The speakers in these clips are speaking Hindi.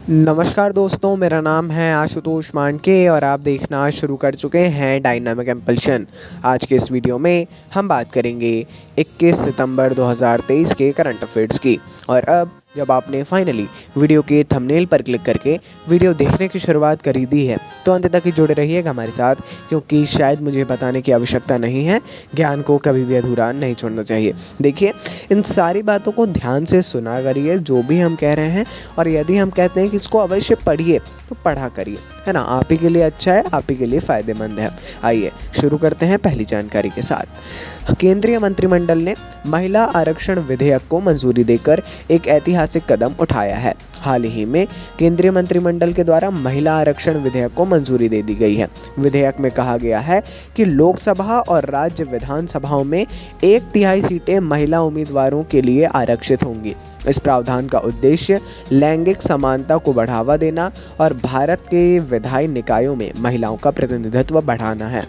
नमस्कार दोस्तों, मेरा नाम है आशुतोष मांडके और आप देखना शुरू कर चुके हैं डायनामिक इम्पल्शन। आज के इस वीडियो में हम बात करेंगे 21 सितंबर 2023 के करंट अफेयर्स की। और अब जब आपने फाइनली वीडियो के थंबनेल पर क्लिक करके वीडियो देखने की शुरुआत कर ही दी है तो अंत तक ही जुड़े रहिएगा हमारे साथ, क्योंकि शायद मुझे बताने की आवश्यकता नहीं है, ज्ञान को कभी भी अधूरा नहीं छोड़ना चाहिए। देखिए, इन सारी बातों को ध्यान से सुना करिए जो भी हम कह रहे हैं, और यदि हम कहते हैं कि इसको अवश्य पढ़िए तो पढ़ा करिए, है ना। आप ही के लिए अच्छा है, आप ही के लिए फ़ायदेमंद है। आइए शुरू करते हैं पहली जानकारी के साथ। केंद्रीय मंत्रिमंडल ने महिला आरक्षण विधेयक को मंजूरी देकर एक ऐतिहासिक कदम उठाया है। हाल ही में केंद्रीय मंत्रिमंडल के द्वारा महिला आरक्षण विधेयक को मंजूरी दे दी गई है। विधेयक में कहा गया है कि लोकसभा और राज्य विधानसभाओं में 1/3 सीटें महिला उम्मीदवारों के लिए आरक्षित होंगी। इस प्रावधान का उद्देश्य लैंगिक समानता को बढ़ावा देना और भारत के विधायी निकायों में महिलाओं का प्रतिनिधित्व बढ़ाना है।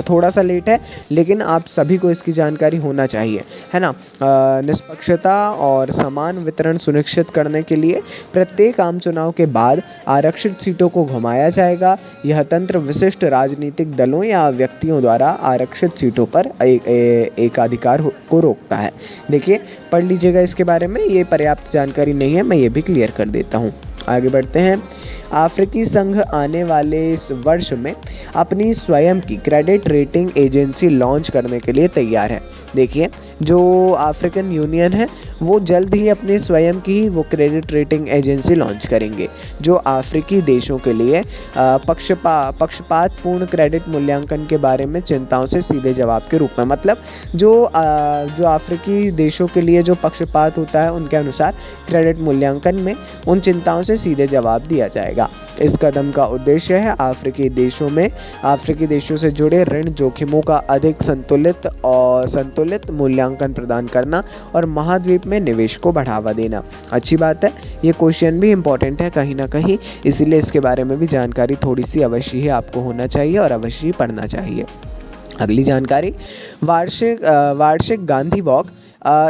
थोड़ा सा लेट है, लेकिन आप सभी को इसकी जानकारी होना चाहिए, है ना। निष्पक्षता और समान वितरण सुनिश्चित करने के लिए प्रत्येक आम चुनाव के बाद आरक्षित सीटों को घुमाया जाएगा। यह तंत्र विशिष्ट राजनीतिक दलों या व्यक्तियों द्वारा आरक्षित सीटों पर एकाधिकार को रोकता है। देखिए, पढ़ लीजिएगा इसके बारे में, ये पर्याप्त जानकारी नहीं है, मैं ये भी क्लियर कर देता हूँ। आगे बढ़ते हैं। अफ्रीकी संघ आने वाले इस वर्ष में अपनी स्वयं की क्रेडिट रेटिंग एजेंसी लॉन्च करने के लिए तैयार है। देखिए, जो अफ्रीकन यूनियन है वो जल्द ही अपने स्वयं की ही वो क्रेडिट रेटिंग एजेंसी लॉन्च करेंगे, जो अफ्रीकी देशों के लिए पक्षपातपूर्ण क्रेडिट मूल्यांकन के बारे में चिंताओं से सीधे जवाब के रूप में, मतलब जो अफ्रीकी देशों के लिए जो पक्षपात होता है उनके अनुसार क्रेडिट मूल्यांकन में उन चिंताओं से सीधे जवाब दिया जाएगा। इस कदम का उद्देश्य है अफ्रीकी देशों से जुड़े ऋण जोखिमों का अधिक संतुलित मूल्यांकन प्रदान करना और महाद्वीप में निवेश को बढ़ावा देना। अच्छी बात है, ये क्वेश्चन भी इम्पोर्टेंट है कहीं ना कहीं, इसीलिए इसके बारे में भी जानकारी थोड़ी सी अवश्य ही आपको होना चाहिए और अवश्य ही पढ़ना चाहिए। अगली जानकारी, वार्षिक गांधी वॉक।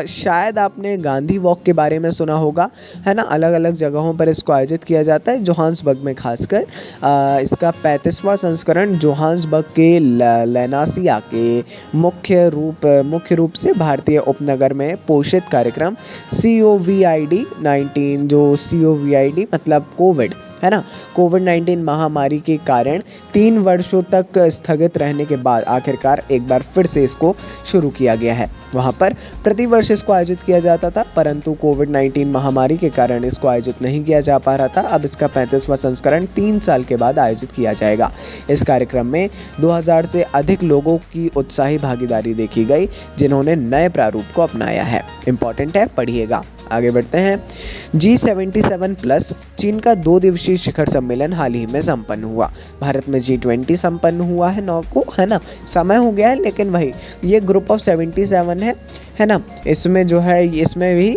शायद आपने गांधी वॉक के बारे में सुना होगा, है ना। अलग अलग जगहों पर इसको आयोजित किया जाता है, जोहान्सबर्ग में खासकर। इसका 35वां संस्करण जोहान्सबर्ग के लेनासिया के मुख्य रूप से भारतीय उपनगर में पोषित कार्यक्रम COVID-19, जो COVID मतलब कोविड, है ना, कोविड-19 महामारी के कारण 3 वर्षों तक स्थगित रहने के बाद आखिरकार एक बार फिर से इसको शुरू किया गया है। वहाँ पर प्रतिवर्ष इसको आयोजित किया जाता था, परंतु कोविड-19 महामारी के कारण इसको आयोजित नहीं किया जा पा रहा था। अब इसका 35वां संस्करण 3 साल के बाद आयोजित किया जाएगा। इस कार्यक्रम में 2000 से अधिक लोगों की उत्साही भागीदारी देखी गई, जिन्होंने नए प्रारूप को अपनाया है। इम्पॉर्टेंट है, पढ़िएगा। आगे बढ़ते हैं। G77+ चीन का 2 दिवसीय शिखर सम्मेलन हाल ही में संपन्न हुआ। भारत में G20 संपन्न हुआ है 9 को, है ना। समय हो गया है, लेकिन वही ये ग्रुप ऑफ 77 है ना। इसमें जो है, इसमें भी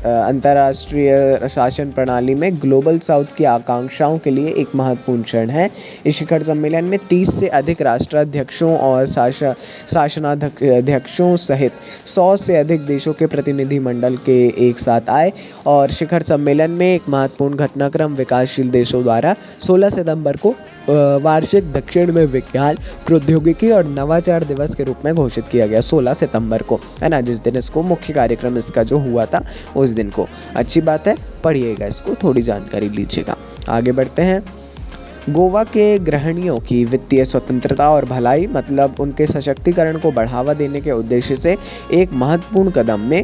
अंतर्राष्ट्रीय शासन प्रणाली में ग्लोबल साउथ की आकांक्षाओं के लिए एक महत्वपूर्ण क्षण है। इस शिखर सम्मेलन में 30 से अधिक राष्ट्राध्यक्षों और शासनाध्यक्षों सहित 100 से अधिक देशों के प्रतिनिधिमंडल के एक साथ आए। और शिखर सम्मेलन में एक महत्वपूर्ण घटनाक्रम विकासशील देशों द्वारा 16 सितंबर को वार्षिक दक्षिण में विज्ञान, प्रौद्योगिकी और नवाचार दिवस के रूप में घोषित किया गया। 16 सितंबर को, है ना, जिस दिन इसको मुख्य कार्यक्रम इसका जो हुआ था उस दिन को। अच्छी बात है, पढ़िएगा इसको, थोड़ी जानकारी लीजिएगा। आगे बढ़ते हैं। गोवा के गृहिणियों की वित्तीय स्वतंत्रता और भलाई, मतलब उनके सशक्तिकरण को बढ़ावा देने के उद्देश्य से एक महत्वपूर्ण कदम में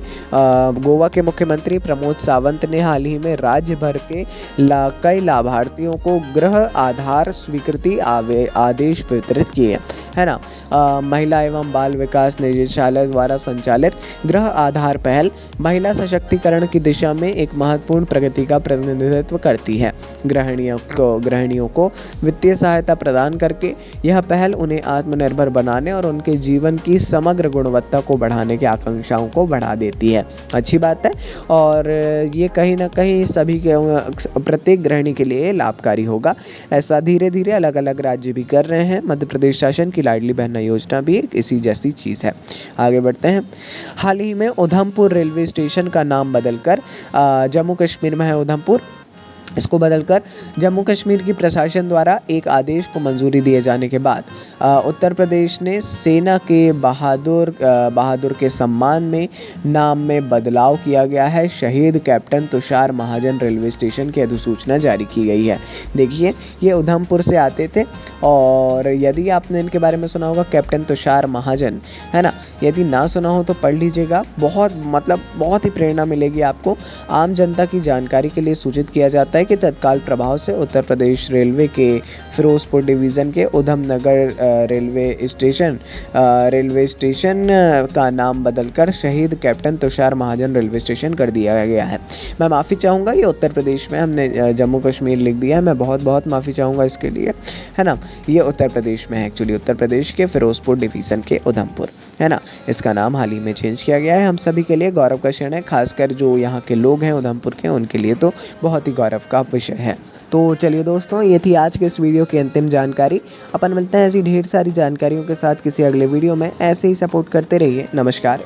गोवा के मुख्यमंत्री प्रमोद सावंत ने हाल ही में राज्य भर के कई लाभार्थियों को गृह आधार स्वीकृति आदेश वितरित किए, है ना। महिला एवं बाल विकास निदेशालय द्वारा संचालित गृह आधार पहल महिला सशक्तिकरण की दिशा में एक महत्वपूर्ण प्रगति का प्रतिनिधित्व करती है। गृहिणियों को वित्तीय सहायता प्रदान करके यह पहल उन्हें आत्मनिर्भर बनाने और उनके जीवन की समग्र गुणवत्ता को बढ़ाने की आकांक्षाओं को बढ़ा देती है। अच्छी बात है, और ये कहीं ना कहीं सभी के प्रत्येक गृहिणी के लिए लाभकारी होगा। ऐसा धीरे धीरे अलग अलग राज्य भी कर रहे हैं। मध्य प्रदेश शासन की लाडली बहना योजना भी एक इसी जैसी चीज़ है। आगे बढ़ते हैं। हाल ही में उधमपुर रेलवे स्टेशन का नाम बदलकर, जम्मू कश्मीर में है उधमपुर, इसको बदलकर जम्मू कश्मीर की प्रशासन द्वारा एक आदेश को मंजूरी दिए जाने के बाद उत्तर प्रदेश ने सेना के बहादुर के सम्मान में नाम में बदलाव किया गया है। शहीद कैप्टन तुषार महाजन रेलवे स्टेशन की अधिसूचना जारी की गई है। देखिए, ये उधमपुर से आते थे और यदि आपने इनके बारे में सुना होगा कैप्टन तुषार महाजन, है ना, यदि ना सुना हो तो पढ़ लीजिएगा। बहुत ही प्रेरणा मिलेगी आपको। आम जनता की जानकारी के लिए सूचित किया जाता है कि तत्काल प्रभाव से उत्तर प्रदेश रेलवे के फिरोजपुर डिवीज़न के उधमनगर रेलवे स्टेशन का नाम बदलकर शहीद कैप्टन तुषार महाजन रेलवे स्टेशन कर दिया गया है। मैं माफ़ी चाहूँगा, ये उत्तर प्रदेश में, हमने जम्मू कश्मीर लिख दिया है, मैं बहुत माफ़ी चाहूँगा इसके लिए, है ना। ये उत्तर प्रदेश में है, एक्चुअली उत्तर प्रदेश के फिरोजपुर डिवीज़न के उधमपुर, है ना। इसका नाम हाल ही में चेंज किया गया है। हम सभी के लिए गौरव का क्षण है, खासकर जो यहाँ के लोग हैं उधमपुर के, उनके लिए तो बहुत ही गौरव का विषय है। तो चलिए दोस्तों, ये थी आज के इस वीडियो की अंतिम जानकारी। अपन मिलते हैं ऐसी ढेर सारी जानकारियों के साथ किसी अगले वीडियो में। ऐसे ही सपोर्ट करते रहिए। नमस्कार।